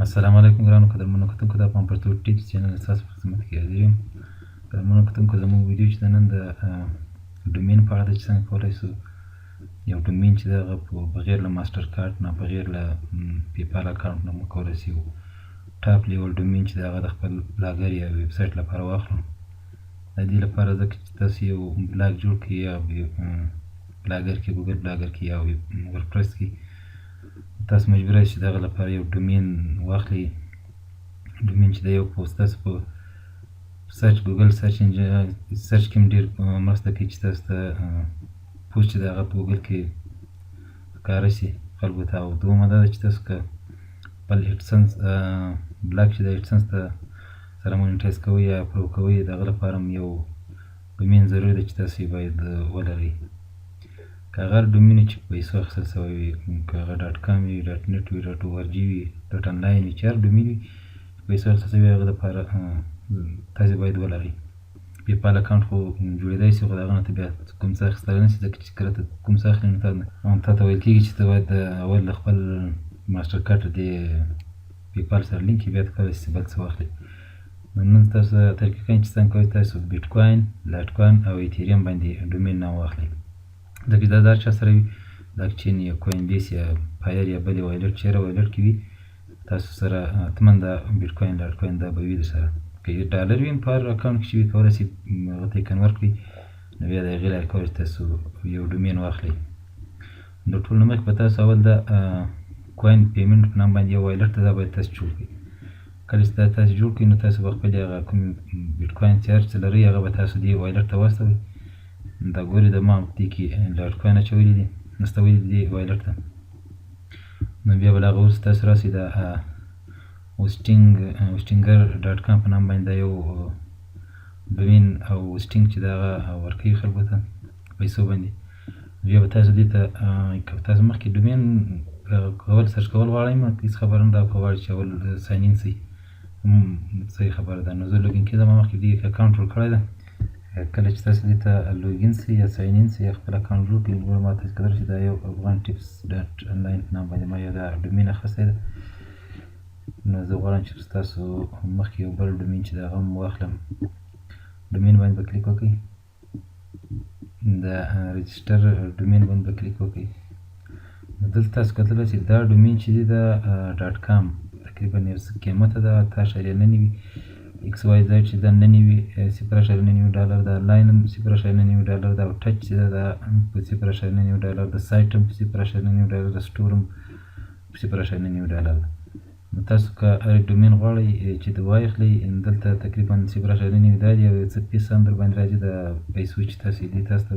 السلام علیکم ګرانو قدرمنو کتونکو، د افغان پښتو ټیپس چینل ستاسو په خدمت کې حاضر یم. قدرمنو کتونکو، زموږ ویډیو چې د نن د ډومین په اړه ده چې څنګه کولی شو یو ډومین چې د هغه په بغیر له ماسټر کارت نه، بغیر له پیپال اکاونټ نه موږ کولی شو ټاپ لیول ډومین چې د هغه د خپل بلاګر یا ویب سایټ لپاره واخلو. د دې لپاره ځکه چې تاسو یو بلاګ جوړ کړئ یا بلاګر کې ګوګل بلاګر کې یا ورډپریس کې، تاسو مجبور یاست چې دغه لپاره یو ډومین واخلئ. ډومین چې د یو پوسټ تاسو په سرچ ګوګل سرچ کې هم ډېر مرسته کوي چې تاسو ته پوسټ چې د هغه په ګوګل کې ښکاره شي خلکو ته. او دومه دا ده چې تاسو که خپل ایډسنس بلاګ چې د ایډسنس ته سره مونیټایز کوئ یا اپلوډ کوئ، د هغه لپاره هم یو ډومین ضروري ده چې تاسو یې باید ولرئ. که هغه ډومین چې په پیسو اخیستل سوی وي، که هغه ډاټ کام وي، ډاټ نیټ وي، ډاټ او ار جي وي، ډاټ انلاین وي، چې هر ډومین وي چې په پیسو اخیستل سوی وي، هغه دپاره تاسې باید ولرئ. پیپال اکاونټ خو جوړېدای شي، خو د هغه نه ته بیا کوم څه اخیستلی نه شي، ځکه چې کله ته کوم څه اخلي نو تا ته ویل کېږي چې ته باید اول د خپل ماسټر کارت دې پیپال سره لینک کړي، بیا ته کولی شي بل څه واخلي. نو نن تاسو طریقه کوم چې څنګه کولی تاسو بیټ کوین، لاټ کوین او ایتیریم باندې ډومین نام واخلئ. ځکه دا د هر چا سره وي، بلاک چین یا کوین بیس یا پایر یا بلې وایلټ چیرې وایلټ کې وي، تاسو سره حتما دا بیټ کوین لاټ کوین دا به وي درسره. که ډالر وي هم په هر اکاونټ کې چې وي، کولی شي هغه ته یې کنورټ کړئ، نو بیا د هغې لارې کولی شي تاسو یو ډومین واخلئ. د ټول نه مخکې به تاسو اول د کوین پیمنټ په نام باندې یو وایلټ ده، دا باید تاسو جوړ کړئ. کله چې دا تاسو جوړ کړئ، نو تاسو به خپلې هغه کوم بیټ کوین چې هر څه لرئ، هغه به تاسو دې وایلټ ته واستوئ. دا ګورئ د ما دې کې لاټ کوین اچولي دي، نستوئ دې وایلټ ته. نو بیا به له هغه وروسته تاسو راسئ د وسټینګر ډاټ کام په نام باندې دا یو ډومین او وسټینګ چې د هغه ورکوي خلکو ته پیسو باندې. بیا به تاسو دې ته که تاسو مخکې ډومین کول سرچ کول غواړئ، هېڅ خبره نه ده. که غواړئ چې اول ساین ان شئ، صحیح خبره ده. نو زه لوګین کېدم، ما مخکې دې اکاونټ جوړ کړی ده. کله چې تاسو دې ته لوګین شئ یا ساین ان شئ یا خپل اکاونټ جوړ کړئ، ګوره ما تاسو کیدای شي دا یو افغان ټیپس ډاټ انلاین په نام باندې ما یو دا ډومین اخیستی ده. نو زه غواړم چې ستاسو مخکې یو بل ډومین چې د هغه هم واخلم. ډومین باندې به کلیک وکړئ، د رجسټر ډومین باندې به کلیک وکړئ. نو دلته تاسو کتلی شئ دا ډومین چې دی د ډاټ کام تقریبا یو څه قیمته ده، 8.99 ایکس وای زیډ چې دا 0.99 ډالر ده، لاین هم 0.99 ډالر ده، او ټچ چې ده دا په 0.99 ډالر ده، سایټ هم 0.99 ډالر ده، سټور هم 0.99 ډالر ده. نو تاسو که هر ډومین غواړئ چې د واخلئ، دلته تقریبا 0.99 دا دي، او یو څه پیس هم در باندې راځي د پیسو چې تاسو یې دې تاسو ته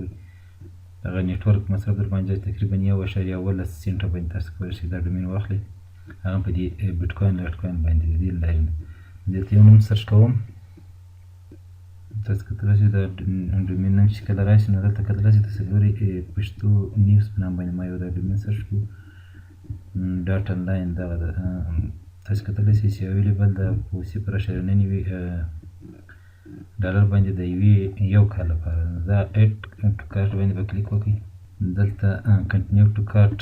دغه نیټورک مصرف در باندې راځي، تقریبا 1.11 سنټه باندې تاسو کولی شئ دا ډومین واخلئ. هغه په دې بیټ کوین لاټ کوین باندې د دې لارې نه. دلته یو نوم سرچ کوم، تاسو کتلی شئ دا ډومین نوم چې کله راشي، نو دلته کتلی شئ تاسو ګورئ پښتو نیوز په نام باندې ما یو دا ډومین سرچ کړو، ډاټ انلاین دغه ده. تاسو کتلی شئ چې اویلیبل ده په 0.99 ډالر باندې د یو کال لپاره. دا ایډ ټو کارت باندې به کلیک وکړئ، دلته کنټینیو ټو کارت،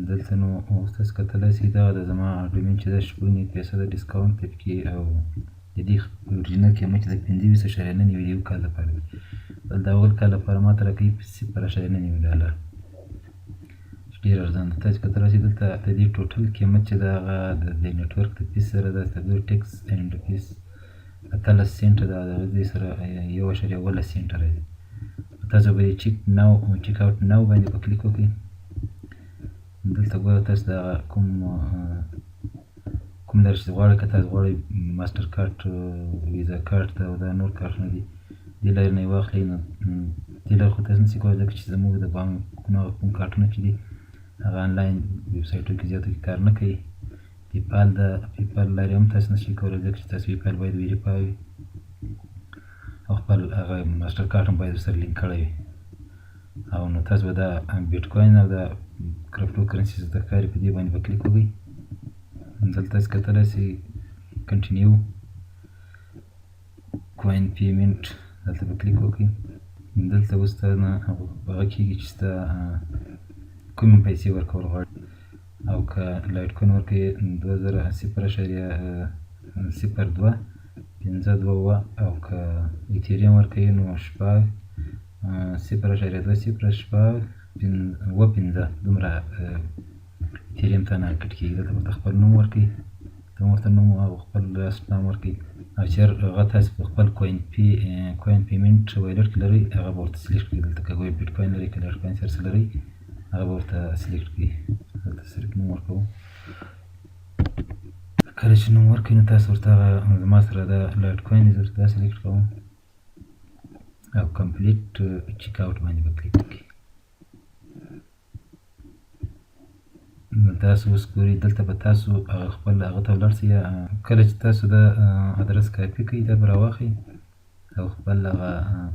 دلته نو تاسو کتلی شئ دغه د زما ډومین چې ده 0.5% ډسکاونټ دی پکې، او د دې اورجینل قیمت چې ده 25.99 د یو کال لپاره دی. بل د اول کال لپاره ما ته راکوي 0.99 ډالر، ډېر ارزانه. تاسو کتلی شئ دلته د دې ټوټل قیمت چې ده هغه د دې نیټورک د پیس سره ده، ګورئ ټیکس اینډ پیس 18 سنټه ده، د دې سره 1.11 سنټه راځي. تاسو به یې چیک آوټ ناو باندې به کلیک وکړئ. دلته ګوره تاسو د کوم لارې چې غواړئ، که تاسو غواړئ ماسټر کارت، ویزا کارت او دا نور کارتونه دي، دې لارې نه یې واخلئ. نو دې لارې خو تاسو نشئ کولی، ځکه چې زموږ د بانکونو هغه کوم کارتونه چې دي هغه انلاین ویب سایټونو کې زیاتو کې کار نه کوي. پیپال د پیپال لارې هم تاسو نشئ کولی، ځکه چې تاسو پیپال باید ویریفای وي، او خپل هغه ماسټر کارت هم باید ورسره لینک کړی وي. او نو تاسو به دا بیټ کوین او دا کرپټو کرنسي چې درته ښکاري په دې باندې به کلیک وکړئ. دلته تاسو کتلی شئ کنټینیو کوین پیمنټ، دلته به کلیک وکړئ. دلته اوس تا نه هغه کېږي چې ستا کومې پیسې ورکول غواړي، او که لایټ کوین ورکوي 20.0.02 52 او که ایتریوم ورکوي نو 0.20 دومره ایتریوم ته نه کټ کېږي. دلته ورته خپل نوم ورکوي، ته ورته نوم او خپل لاست نام ورکوي او چېر هغه تاسې په خپل کوین پیمنټ وایلټ کې لرئ هغه به ورته سلیکټ کړي. دلته که بیټ کوین لرئ که لایټ کوین سره څه لرئ هغه به ورته سلیکټ کړي. دلته صرف نوم ورکوو. کله چې نوم ورکوي نو تاسو ورته هغه زما سره دا لایټ کوین دی زه ورته دا سلیکټ کوم او کمپلیټ چیک آوټ باندې به کلیک وکړي. نو تاسو اوس ګورئ دلته به تاسو خپل هغه ته ولاړ شئ. کله چې تاسو دا ادرس کاپي کړئ دا به راواخلئ او خپل هغه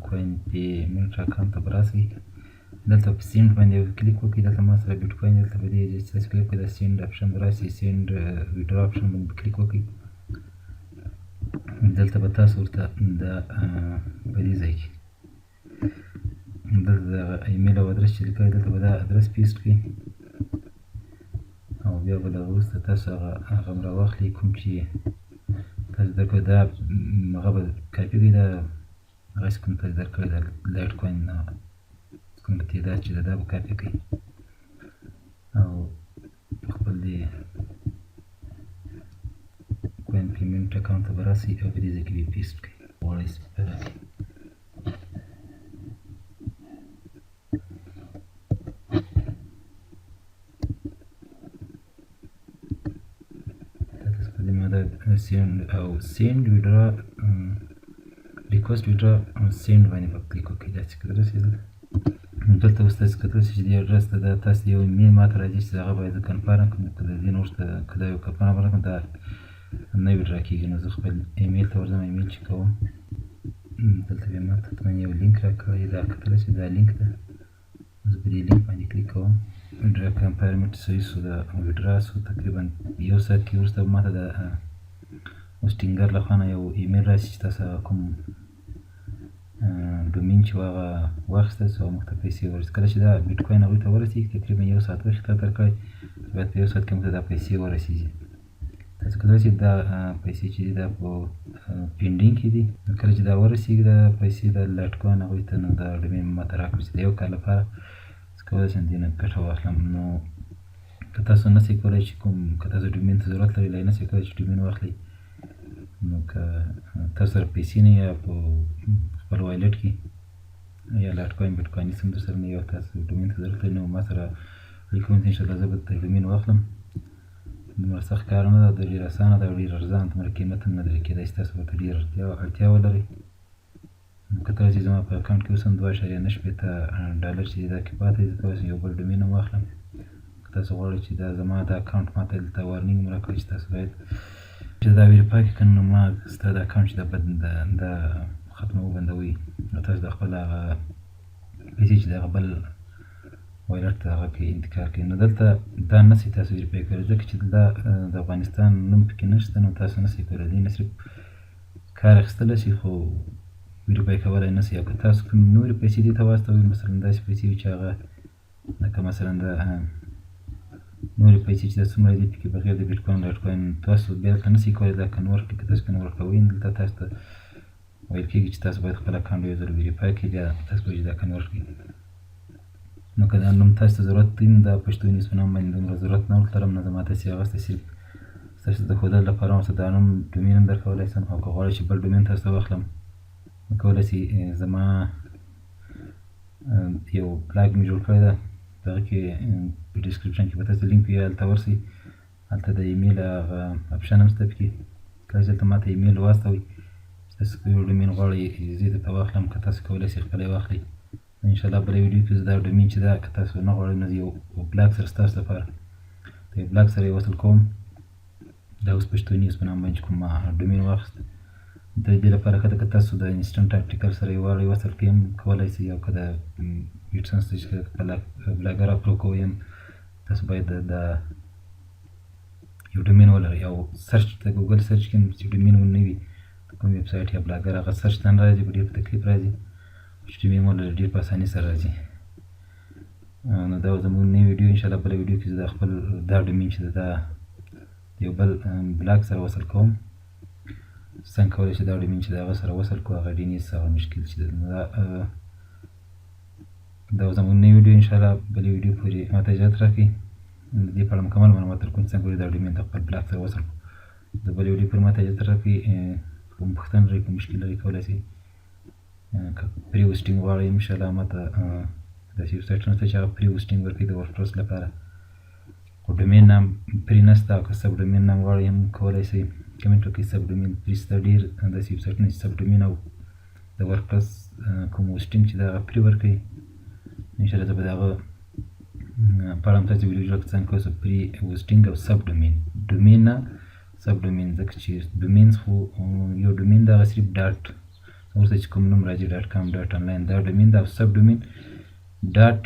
کوین پیمنټ اکاونټ ته به راسئ. دلته په سینډ باندې کلیک وکړئ. دلته ما سره بیټ کوین دلته په دې چې تاسو کلیک کړئ دا سینډ اپشن به راسي. سینډ ویډرا اپشن باندې کلیک وکړئ. دلته به تاسو ورته دا په دې ځای کې دلته د ایمیل او ادرس چې لیکئ دلته به دا ادرس پیسټ کړئ او بیا به له هغه وروسته تاسو هغه راواخلئ کوم چې تاسو درکړی دا هغه به کاپي کړئ. دا هغسې کوم تاسو درکړی دا لایټ کوین کوم تعداد چې دا به کاپي کړئ او خپل دې کوین پیمنټ اکاونټ ته به راسئ او په دې ځای کې به یې پیسټ کړئ. غواړئ پیدا کړئ. سینډ ویډرا ریکوست ویډرا سینډ باندې به کلیک وکړئ. داسې که دررسېدل دلته اوس تاسې کتلی شئ چې دې اډرس ته دا تاسې یو ایمیل ماته راځي چې هغه باید زه کنفرم کړم. که د دې نه وروسته که دا یو کنفرم ونه کړم دا نه ویډرا کېږي. نو زه خپل ایمیل ته ورځم. ایمیل چې کوم دلته بیا ماته حتما یو لینک راکوي. دا کتلی شئ دا لینک ده. زه په دې لینک باندې کلیک کوم. ویډرا کمپایرمنټ صحیح سو. دا ویډرا سو تقریبا یو ساعت کې وروسته به ماته دا اوس ټینګر له خوا نه یو ایمیل راسي چې تاسو هغه کوم ډومین چې هغه واخیسته او موږ ته پیسې ورسي. کله چې دا بیټ کوین هغوی ته ورسېږي تقریبا یو ساعت وخت یې درکړی باید په یو ساعت کې موږ ته دا پیسې ورسېږي. تاسو کولای شئ دا پیسې چې دي دا په پینډینګ کې دي. کله چې دا ورسېږي دا پیسې د لایټ کوین هغوی ته نو دا ډومین ماته راکړي چې د یو کال لپاره زه کولی شم دې نه ګټه واخلم. نو که تاسو نه شئ کولی چې کوم که تاسو ډومین ته ضرورت لرئ لا یې نه شئ کولی چې ډومین واخلئ نو که تاسو سره پیسې نه یا په خپل وایلټ کې یا لایټ کوین بیټ کوین هېڅ هم درسره نه وي او تاسو ډومین ته ضرورت لرئ نو ما سره اړیکه ونیسئ. انشاءالله زه به د ډومین واخلم. دومره سخت کار نه ده، ډېر اسانه ده او ډېر ارزان، دومره قیمت هم نه لري. کېدای شي تاسو ورته ډېر اړتیا ولرئ. کله چې زما په اکاونټ کې اوس هم 2.9 ډالر چې دا کې پاته دي زه کولی شم یو بل ډومین هم واخلم. که تاسو غواړئ چې دا زما دا اکاونټ ماته دلته وارنینګ هم راکړئ چې تاسو باید چې دا ویریفای کړئ که نه نو ما ستا دا اکاونټ چې دا ختمه وبندوئ او تاسو د خپل هغه پیسې چې د هغه بل وایلټ ته هغه کې انتقال کړئ. نو دلته دا نه شئ تاسو ویریفای کولی ځکه چې دا د افغانستان نوم پکې نشته نو تاسو نه شئ کولی. دوی نه صرف کار اخیستلی شئ خو ویریفای کولی نه شئ. او که تاسو کوم نورې پیسې دې ته واستوئ مثلا داسې پیسې وي چې هغه لکه مثلا د نورې پیسې چې دا څومره دي پکې بغیر د بیټ کوین لایټ کوین تاسو بیا دلته نه شئ کولی دا کنورټ کړئ. که تاسو کنورټ کوئ نو دلته تاسو ته ویل کېږي چې تاسو باید خپل اکاونټ یو ځل ویریفای کړئ بیا تاسو کولی چې دا کنورټ کړئ. نو که دا نوم تاسو ته ضرورت دی نو دا پښتو نیوز په نام باندې دومره ضرورت نه ورته لرم. نه زما داسې اغوستی صرف ستاسو د ښودلو لپاره ورته دا نوم ډومین هم درکولی شم. او که غواړئ چې بل ډومین تاسو ته واخلم نو کولی شئ زما یو بلاګ مې جوړ کړی ده په هغه کې په ډسکرپشن کې به تاسو لینک وي هلته ورشئ. هلته د ایمیل هغه اپشن هم شته پکې. کله چې دلته ماته ایمیل واستوئ چې تاسو که یو ډومین غواړئ زه یې درته واخلم که تاسو کولی شئ خپله یې واخلئ. انشاءالله بله ویډیو کې زه دا ډومین چې دا که تاسو نه غواړئ نو زه یو بلاګ سره ستاسو لپاره د یو بلاګ سره یې وصل کوم. دا اوس پښتو نیوز په نام باندې چې کوم ډومین واخیست د دې لپاره که تاسو د انسټنټ آرټیکل سره یې غواړئ وصل کړئ هم کولی شئ. او که د ویډسنس چې بلاګر اپلوډ کوئ هم تاسو باید د یو ډومین ولرئ. او سرچ د ګوګل سرچ کې چې ډومین ونه وي د کوم ویبسایټ یا بلاګر هغه سرچ ته نه راځي په ډېر په تکلیف راځي. چې ډومین ولرئ ډېر په اسانۍ سره راځي. نو دا زموږ نوې ویډیو انشاءالله بله ویډیو کې زه د خپل دا ډومین چې دا یو بل بلاک سره وصل کوم، څنګه کولی شو دا ډومین چې د هغه سره وصل کړو، هغه ډینیس هغه مشکل چې دا زموږ نوې ویډیو انشاءالله بلې ویډیو پورې ماته اجازت راکړئ د دې په اړه مکمل معلومات درکوم، څنګه کولی دا ډومین د خپل بلاک سره وصل کړو. د بلې ویډیو پورې ماته اجازت راکړئ. کوم پوښتنه لرئ، کوم مشکل لرئ، کولی شئ که پري هوسټینګ غواړئ انشاءالله ماته داسې ویبسایټونه شته چې هغه پري هوسټینګ ورکوي د ورډپرس لپاره، خو ډومین نام پري نشته. او که سب ډومین نام غواړئ هم کولی شئ کمنټ وکړئ. سب ډومین پري شته، ډېر داسې ویبسایټونه چې سب ډومین او د ورډپرس کوم هوسټینګ چې د هغه پري ورکوي، انشاءالله زه به د هغه په اړه هم تاسې ویډیو جوړه کړم څنګه کولی شو پري هوسټینګ او سب ډومین، ډومین نه سب ډومین، ځکه چې ډومینز خو یو ډومین د هغه صرف ډاټ ورته چې کوم نوم راځي ډاټ کام ډاټ انلاین دا ډومین ده، او سب ډومین ډاټ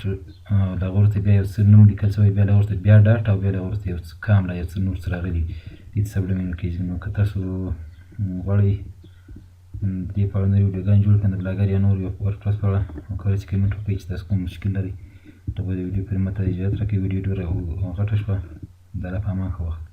د هغه ورته بیا یو څه نوم لیکل شوی، بیا له ورته بیا ډاټ او بیا له ورته یو څه کام لا یو څه نور څه راغلي دې ته سب ډومین کېږي. نو که تاسو غواړئ دې په اړه نورې ویډیوګانې جوړ کړم د بلاګر یا نور ورډپرس په اړه، کولی شئ کمنټ وکړئ چې تاسو کوم مشکل لرئ. د بلې ویډیو پورې ماته اجازت راکړئ. ویډیو ډېره غټه شوه، د الله په امان ښه وخت.